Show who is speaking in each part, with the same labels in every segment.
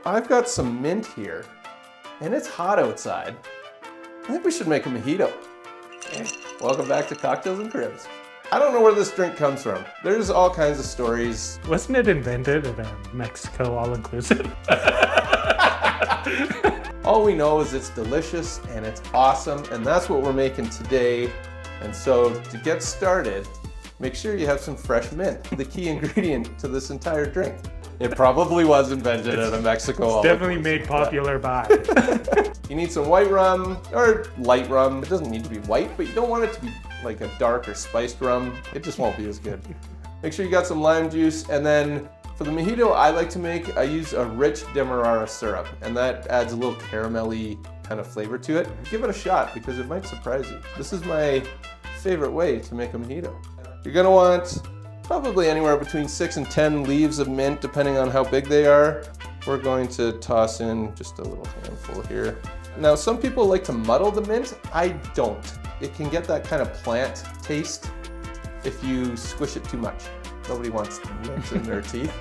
Speaker 1: I've got some mint here, and it's hot outside. I think we should make a mojito. Welcome back to Cocktails and Cribs. I don't know where this drink comes from. There's all kinds of stories.
Speaker 2: Wasn't it invented in a Mexico all-inclusive?
Speaker 1: All we know is it's delicious and it's awesome, and that's what we're making today. And so to get started, make sure you have some fresh mint, the key ingredient to this entire drink. It probably was invented in a Mexico.
Speaker 2: It's definitely made popular by.
Speaker 1: You need some white rum or light rum. It doesn't need to be white, but you don't want it to be like a dark or spiced rum. It just won't be as good. Make sure you got some lime juice, and then for the mojito I use a rich Demerara syrup, and that adds a little caramelly kind of flavor to it. Give it a shot because it might surprise you. This is my favorite way to make a mojito. You're gonna want probably anywhere between 6 and 10 leaves of mint, depending on how big they are. We're going to toss in just a little handful here. Now, some people like to muddle the mint. I don't. It can get that kind of plant taste if you squish it too much. Nobody wants mint in their teeth.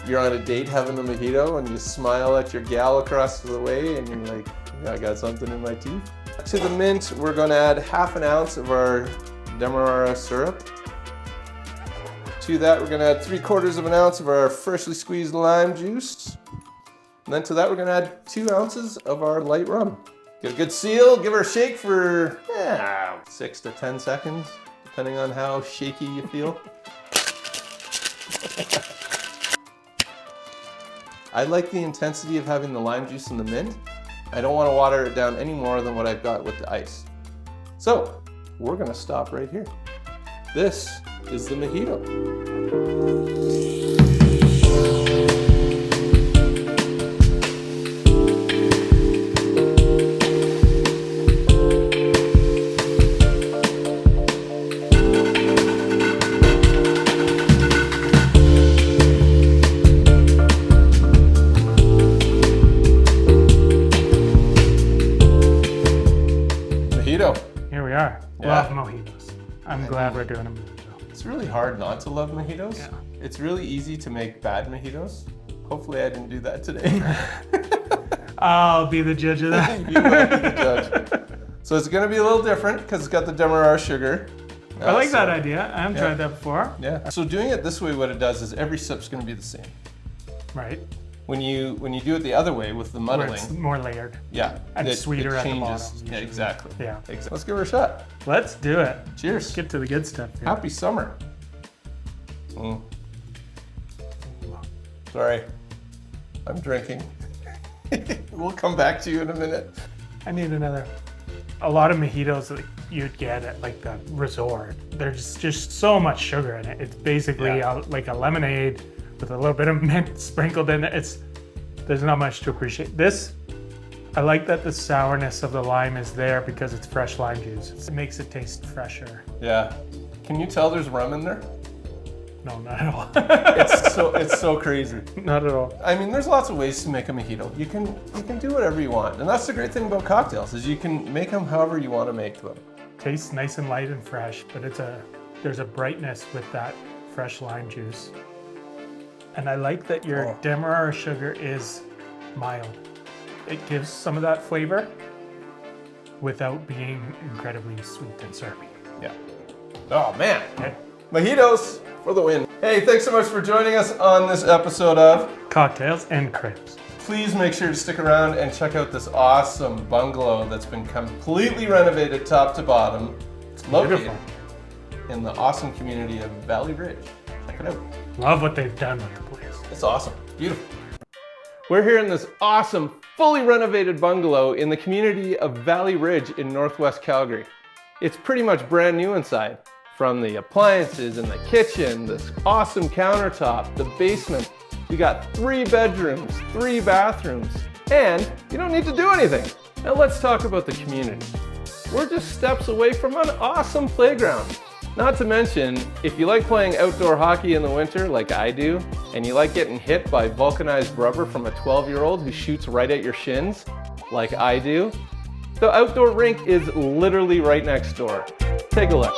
Speaker 1: You're on a date having a mojito and you smile at your gal across the way and you're like, yeah, I got something in my teeth. To the mint, we're gonna add ½ ounce of our Demerara syrup. To that, we're gonna add 3/4 ounce of our freshly squeezed lime juice. And then to that, we're gonna add 2 ounces of our light rum. Get a good seal, give her a shake for 6 to 10 seconds, depending on how shaky you feel. I like the intensity of having the lime juice and the mint. I don't want to water it down any more than what I've got with the ice. So, we're gonna stop right here. This is the mojito.
Speaker 2: Here we are.
Speaker 1: Yeah.
Speaker 2: Love mojitos. I'm glad we're doing a mojito.
Speaker 1: It's really hard not to love mojitos.
Speaker 2: Yeah.
Speaker 1: It's really easy to make bad mojitos. Hopefully I didn't do that today.
Speaker 2: I'll be the judge of that.
Speaker 1: You might be the judge. So it's gonna be a little different because it's got the Demerara sugar.
Speaker 2: I like that idea. I haven't tried that before.
Speaker 1: Yeah. So doing it this way, what it does is every sip's gonna be the same.
Speaker 2: Right.
Speaker 1: When you do it the other way with the
Speaker 2: Where
Speaker 1: muddling,
Speaker 2: it's more layered.
Speaker 1: yeah,
Speaker 2: And sweeter at the
Speaker 1: changes.
Speaker 2: bottom,
Speaker 1: Yeah,
Speaker 2: usually.
Speaker 1: exactly.
Speaker 2: Yeah.
Speaker 1: Exactly. Let's give her a shot.
Speaker 2: Let's do it.
Speaker 1: Cheers.
Speaker 2: Let's get to the good stuff here.
Speaker 1: Happy summer. Sorry, I'm drinking. We'll come back to you in a minute.
Speaker 2: I need another. A lot of mojitos that you'd get at like the resort, there's just so much sugar in it. It's basically like a lemonade with a little bit of mint sprinkled in it. There's not much to appreciate. This, I like that the sourness of the lime is there because it's fresh lime juice. It makes it taste fresher.
Speaker 1: Yeah. Can you tell there's rum in there?
Speaker 2: No, not at all.
Speaker 1: It's so crazy.
Speaker 2: Not at all.
Speaker 1: I mean, there's lots of ways to make a mojito. You can do whatever you want, and that's the great thing about cocktails is you can make them however you want to make them.
Speaker 2: Tastes nice and light and fresh, but there's a brightness with that fresh lime juice. And I like that your Demerara sugar is mild. It gives some of that flavor without being incredibly sweet and syrupy.
Speaker 1: Yeah. Oh man.
Speaker 2: Okay.
Speaker 1: Mojitos for the win. Hey, thanks so much for joining us on this episode of
Speaker 2: Cocktails and Cribs.
Speaker 1: Please make sure to stick around and check out this awesome bungalow that's been completely renovated top to bottom. It's located in the awesome community of Valley Ridge. Check it out.
Speaker 2: Love what they've done with the place.
Speaker 1: It's awesome. Beautiful. We're here in this awesome, fully renovated bungalow in the community of Valley Ridge in Northwest Calgary. It's pretty much brand new inside. From the appliances in the kitchen, this awesome countertop, the basement. We got 3 bedrooms, 3 bathrooms, and you don't need to do anything. Now let's talk about the community. We're just steps away from an awesome playground. Not to mention, if you like playing outdoor hockey in the winter like I do, and you like getting hit by vulcanized rubber from a 12-year-old who shoots right at your shins like I do, the outdoor rink is literally right next door. Take a look.